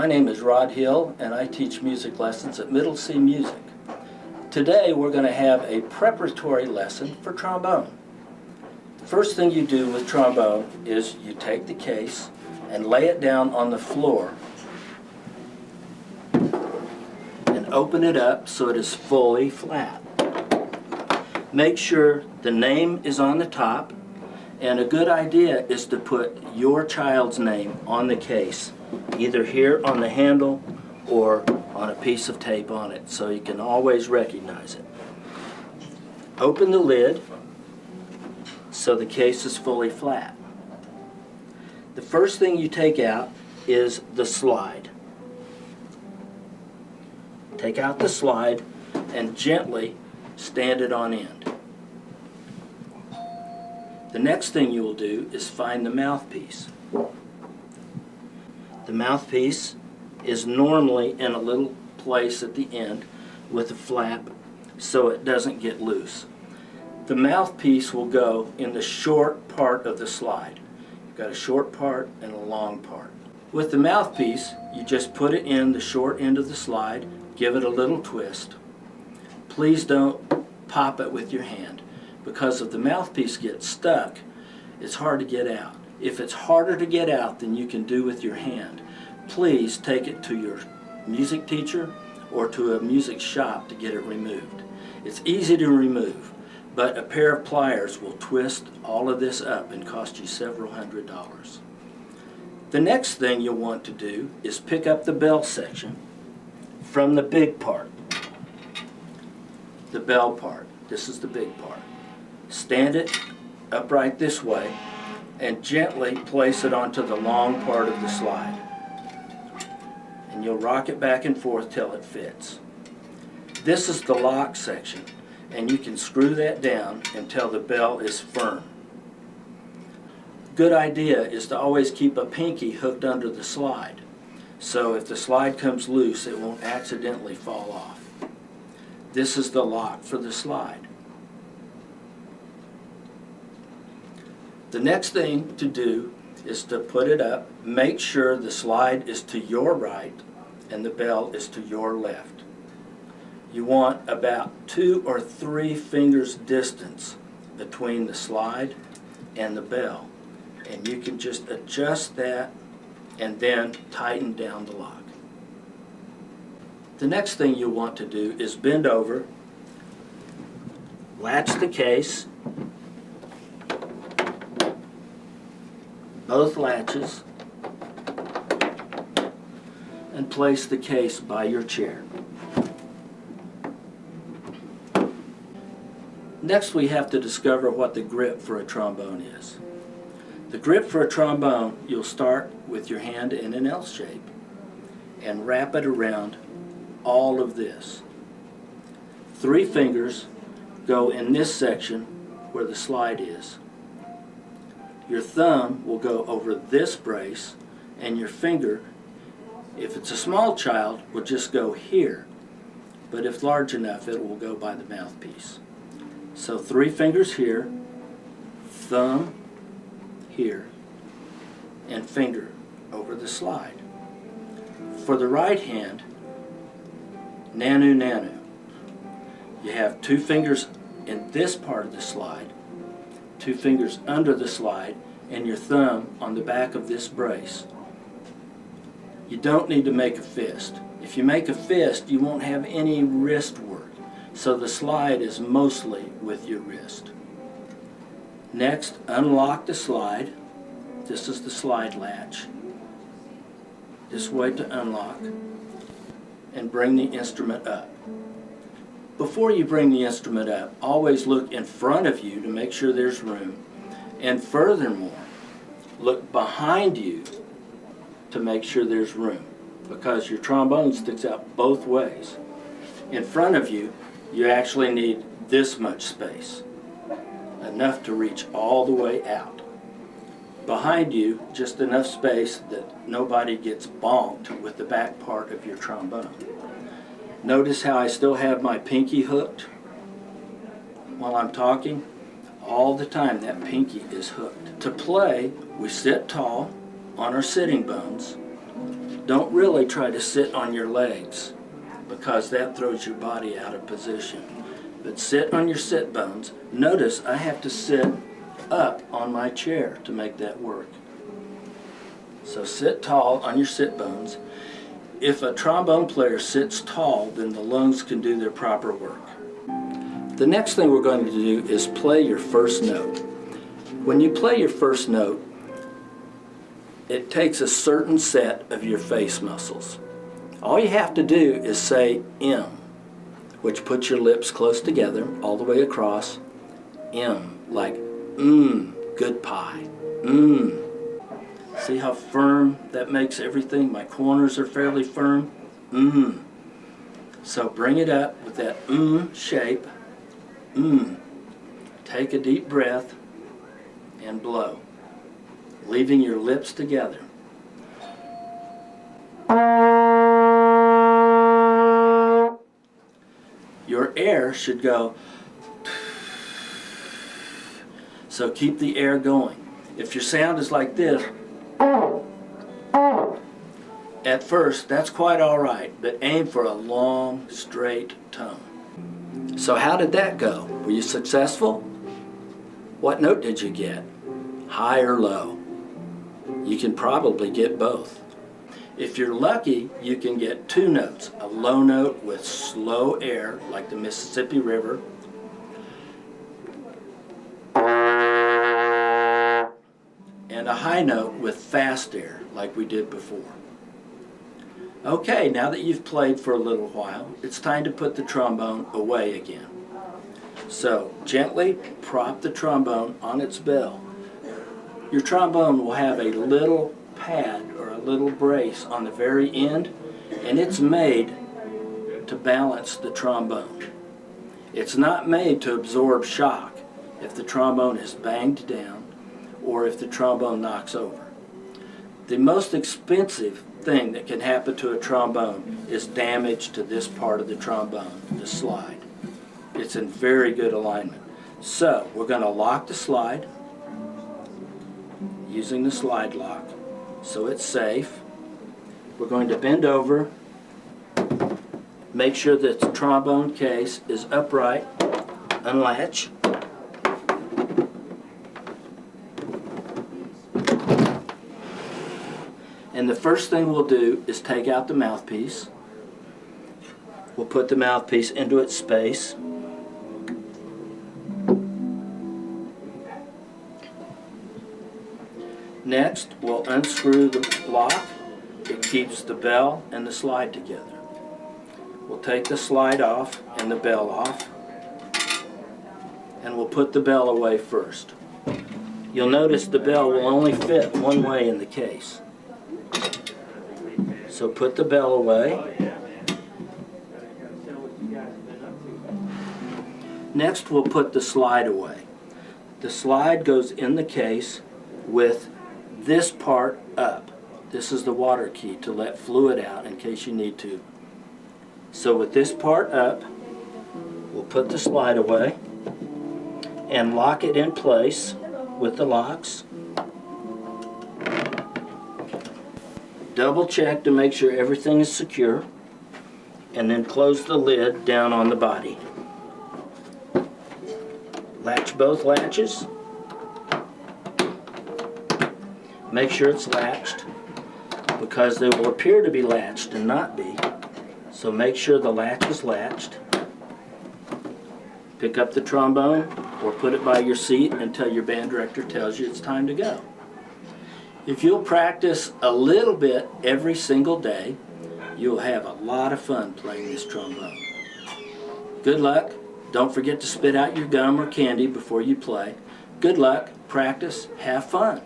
My name is Rod Hill and I teach music lessons at Middle C Music. Today we're going to have a preparatory lesson for trombone. The first thing you do with trombone is you take the case and lay it down on the floor and open it up so it is fully flat. Make sure the name is on the top, and a good idea is to put your child's name on the case, either here on the handle or on a piece of tape on it, so you can always recognize it. Open the lid so the case is fully flat. The first thing you take out is the slide. Take out the slide and gently stand it on end. The next thing you will do is find the mouthpiece. The mouthpiece is normally in a little place at the end with a flap so it doesn't get loose. The mouthpiece will go in the short part of the slide. You've got a short part and a long part. With the mouthpiece, you just put it in the short end of the slide, give it a little twist. Please don't pop it with your hand, because if the mouthpiece gets stuck, it's hard to get out. If it's harder to get out than you can do with your hand, please take it to your music teacher or to a music shop to get it removed. It's easy to remove, but a pair of pliers will twist all of this up and cost you several $100s. The next thing you'll want to do is pick up the bell section from the big part, the bell part. This is the big part. Stand it upright this way and gently place it onto the long part of the slide. And you'll rock it back and forth till it fits. This is the lock section, and you can screw that down until the bell is firm. Good idea is to always keep a pinky hooked under the slide, so if the slide comes loose it won't accidentally fall off. This is the lock for the slide. The next thing to do is to put it up. Make sure the slide is to your right and the bell is to your left. You want about 2 or 3 fingers distance between the slide and the bell, and you can just adjust that and then tighten down the lock. The next thing you want to do is bend over, latch the case, both latches, and place the case by your chair. Next we have to discover what the grip for a trombone is. The grip for a trombone, you'll start with your hand in an L shape and wrap it around all of this. 3 fingers go in this section where the slide is. Your thumb will go over this brace, and your finger, if it's a small child, will just go here, but if large enough it will go by the mouthpiece. So 3 fingers here, thumb here, and finger over the slide. For the right hand, nanu nanu. You have 2 fingers in this part of the slide, 2 fingers under the slide, and your thumb on the back of this brace. You don't need to make a fist. If you make a fist, you won't have any wrist work, so the slide is mostly with your wrist. Next, unlock the slide. This is the slide latch. This way to unlock, and bring the instrument up. Before you bring the instrument up, always look in front of you to make sure there's room, and furthermore, look behind you to make sure there's room, because your trombone sticks out both ways. In front of you, you actually need this much space, enough to reach all the way out. Behind you, just enough space that nobody gets bonked with the back part of your trombone. Notice how I still have my pinky hooked while I'm talking? All the time that pinky is hooked. To play, we sit tall on our sitting bones, Don't really try to sit on your legs because that throws your body out of position. But sit on your sit bones. Notice I have to sit up on my chair to make that work. So sit tall on your sit bones. If a trombone player sits tall, then the lungs can do their proper work. The next thing we're going to do is play your first note. When you play your first note, it takes a certain set of your face muscles. All you have to do is say M, which puts your lips close together all the way across. M, like good pie. See how firm that makes everything? My corners are fairly firm. So bring it up with that shape. Take a deep breath and blow, leaving your lips together. Your air should go, so keep the air going. If your sound is like this, at first, that's quite all right, but aim for a long, straight tone. So how did that go? Were you successful? What note did you get? High or low? You can probably get both. If you're lucky, you can get two notes, a low note with slow air, like the Mississippi River, and a high note with fast air, like we did before. Okay, now that you've played for a little while, it's time to put the trombone away again. So, gently prop the trombone on its bell. Your trombone will have a little pad or a little brace on the very end, and it's made to balance the trombone. It's not made to absorb shock if the trombone is banged down or if the trombone knocks over. The most expensive thing that can happen to a trombone is damage to this part of the trombone, the slide. It's in very good alignment. So we're going to lock the slide using the slide lock so it's safe. We're going to bend over, make sure that the trombone case is upright, unlatch. And the first thing we'll do is take out the mouthpiece. We'll put the mouthpiece into its space. Next, we'll unscrew the lock. It keeps the bell and the slide together. We'll take the slide off and the bell off. And we'll put the bell away first. You'll notice the bell will only fit one way in the case. So put the bell away. Next, we'll put the slide away. The slide goes in the case with this part up. This is the water key to let fluid out in case you need to. So with this part up, we'll put the slide away and lock it in place with the locks. Double check to make sure everything is secure, and then close the lid down on the body. Latch both latches. Make sure it's latched, because they will appear to be latched and not be. So make sure the latch is latched. Pick up the trombone or put it by your seat until your band director tells you it's time to go. If you'll practice a little bit every single day, you'll have a lot of fun playing this trombone. Good luck. Don't forget to spit out your gum or candy before you play. Good luck, practice, have fun.